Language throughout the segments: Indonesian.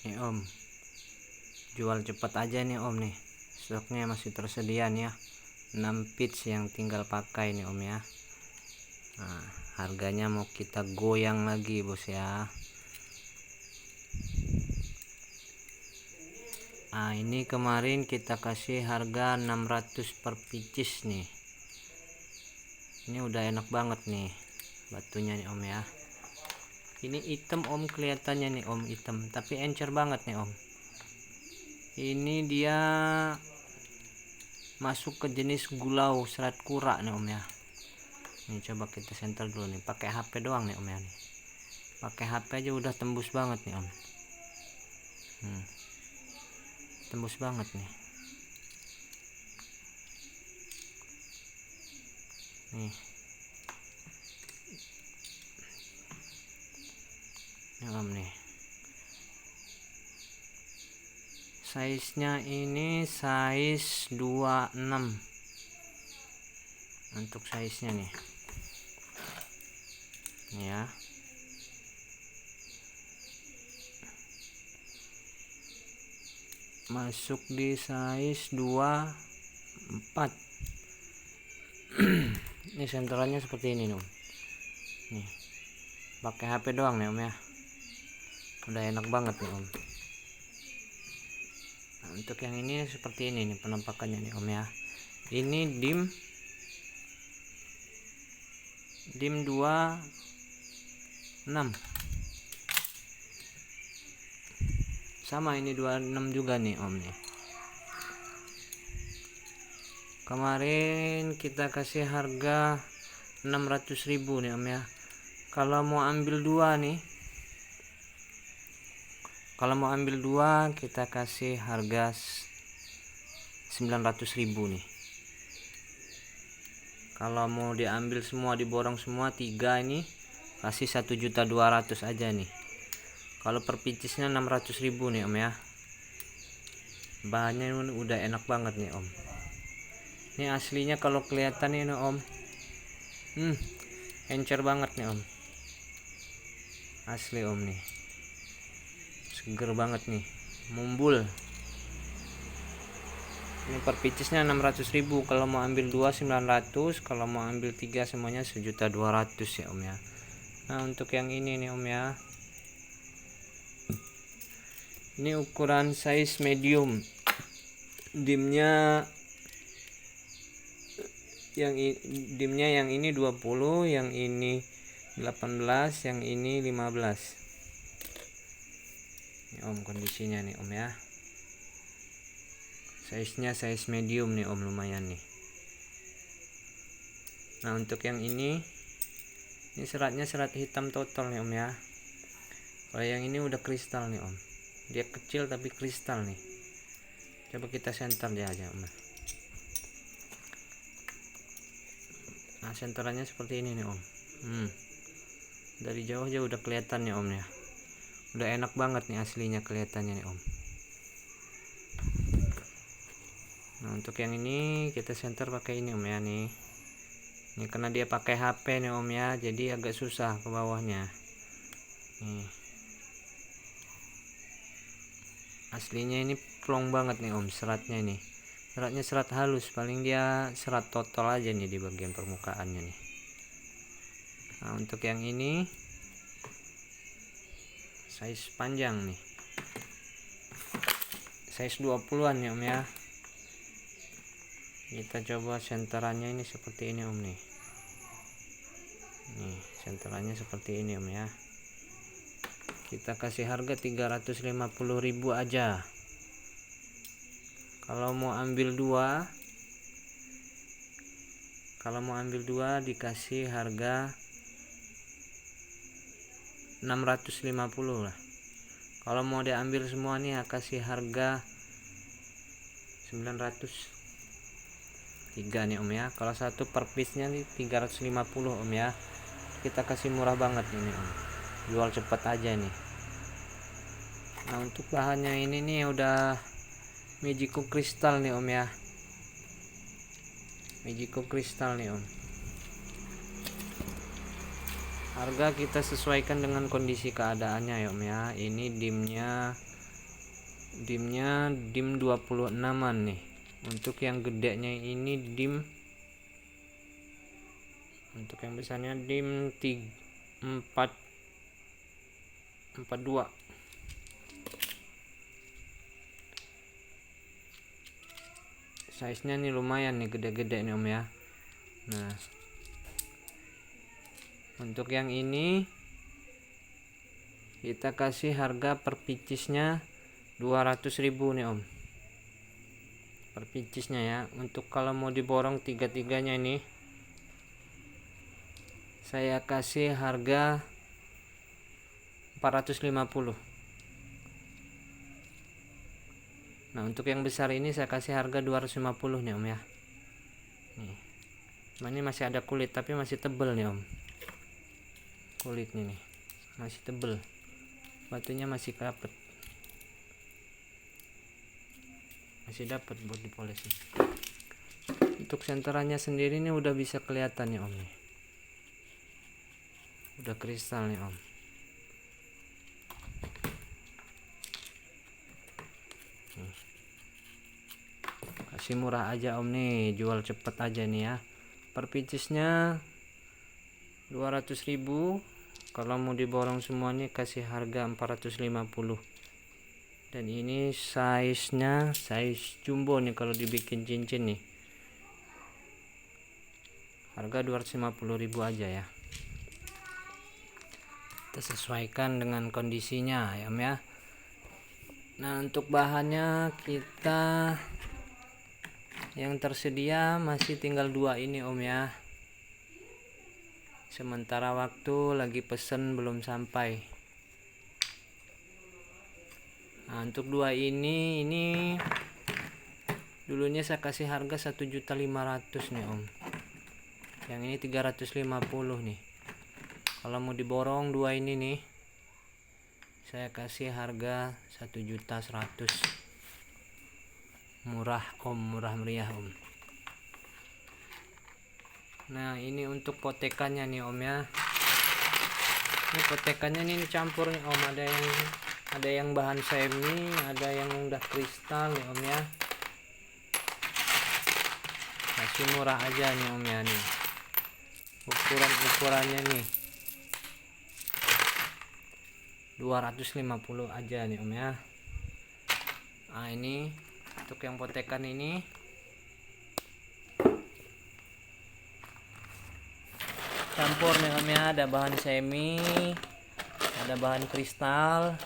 Nih om, jual cepat aja nih om nih, stoknya masih tersedia nih ya, 6 piece yang tinggal pakai nih om ya. Nah, harganya mau kita goyang lagi bos ya. Nah, ini kemarin kita kasih harga 600 per pieces nih. Ini udah enak banget nih batunya nih om ya. Ini hitam om, kelihatannya nih om hitam, tapi encer banget nih om. Ini dia masuk ke jenis gulau serat kura nih om ya. Ini coba kita senter dulu nih, pakai HP doang nih om ya nih. Pakai HP aja udah tembus banget nih om. Tembus banget nih. Nih. Nih om nih. Size-nya ini size 26. Untuk size-nya nih. Nih ya. Masuk di size 24. Ini senterannya seperti ini nih om. Nih. Pakai HP doang nih om ya. Udah enak banget nih om. Nah, untuk yang ini seperti ini nih penampakannya nih om ya. Ini dim 26. Sama ini 26 juga nih om nih. Kemarin kita kasih harga 600.000 nih om ya. Kalau mau ambil dua nih, kalau mau ambil dua kita kasih harga 900.000 nih. Kalau mau diambil semua, diborong semua tiga ini kasih 1.200.000 aja nih. Kalau per piecesnya 600.000 nih om ya. Bahannya udah enak banget nih om. Ini aslinya kalau kelihatan ini om, encer banget nih om. Asli om nih, seger banget nih, mumbul. Ini per piecesnya 600.000. Kalau mau ambil 2 900, kalau mau ambil 3 semuanya 1.200.000 ya om ya. Nah untuk yang ini nih om ya, ini ukuran size medium. Dimnya yang ini 20, yang ini 18, yang ini 15. Ini om kondisinya nih om ya. Size-nya size medium nih om, lumayan nih. Nah untuk yang ini seratnya serat hitam total nih om ya. Kalau yang ini udah kristal nih om. Dia kecil tapi kristal nih. Coba kita senter dia aja om. Nah senterannya seperti ini nih om. Dari jauh aja udah kelihatan nih om ya. Udah enak banget nih aslinya kelihatannya nih om. Nah untuk yang ini kita senter pakai ini om ya nih. Ini karena dia pakai HP nih om ya, jadi agak susah ke bawahnya. Nih. Aslinya ini plong banget nih om, seratnya nih. Seratnya serat halus, paling dia serat total aja nih di bagian permukaannya nih. Nah untuk yang ini size panjang nih, size 20-an ya om ya. Kita coba senterannya ini seperti ini om nih. Nih senterannya seperti ini om ya. Kita kasih harga 350.000 aja. Kalau mau ambil dua dikasih harga 650 lah. Kalau mau diambil semua nih kasih harga 903 nih om ya. Kalau satu per piece nya nih 350 om ya. Kita kasih murah banget ini om. Jual cepat aja nih. Nah untuk bahannya ini nih udah Magico kristal nih om ya. Magico kristal nih om. Harga kita sesuaikan dengan kondisi keadaannya ya om ya. Ini dimnya dimnya dim 26an nih. Untuk yang gedenya ini dim, untuk yang besarnya dim 42. Size nya nih lumayan nih, gede-gede nih om ya. Nah, untuk yang ini kita kasih harga per picisnya 200.000 nih om, per picisnya ya. Untuk kalau mau diborong tiga-tiganya ini saya kasih harga 450. Nah, untuk yang besar ini saya kasih harga 250 nih om ya. Nih, ini masih ada kulit tapi masih tebel nih om. Kulitnya nih masih tebel, batunya masih dapet, buat dipoles nih. Untuk senterannya sendiri nih udah bisa kelihatan nih om nih, udah kristal nih om. Kasih murah aja om nih, jual cepet aja nih ya. Per picisnya 200.000. Kalau mau diborong semuanya kasih harga 450. Dan ini size nya size jumbo nih, kalau dibikin cincin nih harga 250.000 aja ya. Kita sesuaikan dengan kondisinya ya om ya. Nah, untuk bahannya kita yang tersedia masih tinggal 2 ini om ya. Sementara waktu lagi pesen belum sampai. Nah, untuk 2 ini dulunya saya kasih harga 1.500.000 nih om. Yang ini 350 nih. Kalau mau diborong 2 ini nih saya kasih harga 1.100.000. Murah om, murah meriah om. Nah, ini untuk potekannya nih om ya. Ini potekannya ini campur nih om, ada yang bahan semi, ada yang udah kristal nih om ya. Masih murah aja nih om ya nih. Ukurannya nih 250 aja nih om ya. Nah, ini untuk yang potekan ini campur nih om ya, ada bahan semi, ada bahan kristal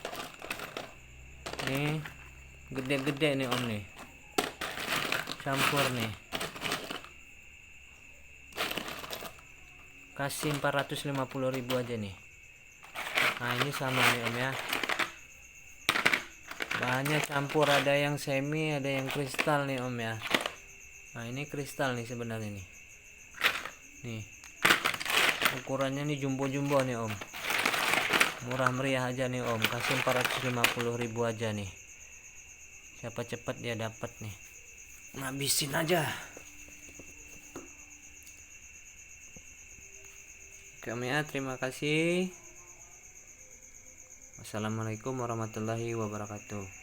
nih, gede-gede nih om nih, campur nih, kasih 450.000 aja nih. Nah, ini sama nih om ya, bahannya campur, ada yang semi, ada yang kristal nih om ya. Nah, ini kristal nih sebenarnya nih, ukurannya nih jumbo-jumbo nih om, murah meriah aja nih om, kasih 450.000 aja nih. Siapa cepat dia dapat nih, ngabisin aja. Oke om ya, terima kasih. Wassalamualaikum warahmatullahi wabarakatuh.